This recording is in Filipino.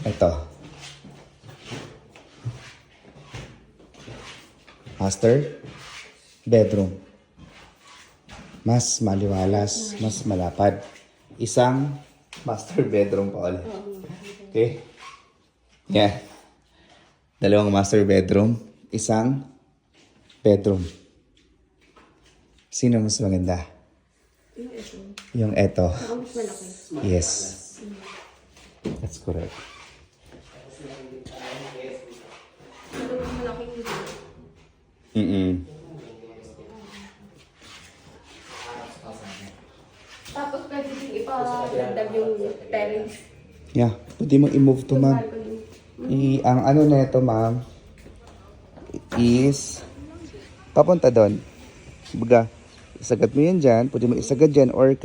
Ito. Master bedroom. Mas maliwalas, mas malapad. Isang master bedroom pa ulit. Okay? Yeah. Dalawang master bedroom, isang bedroom. Sino mas maganda? Yung eto. Mas malaki. Yes. That's correct. Pero mas malaki yung Mm-mm. Tapos pwede din ipa-dagdag yung terrace. Yeah. Pwede mo i-move to, ma'am. Ang ano na ito, ma'am, is papunta doon. Baga, isagad mo yan dyan. Pwede mo isagad dyan or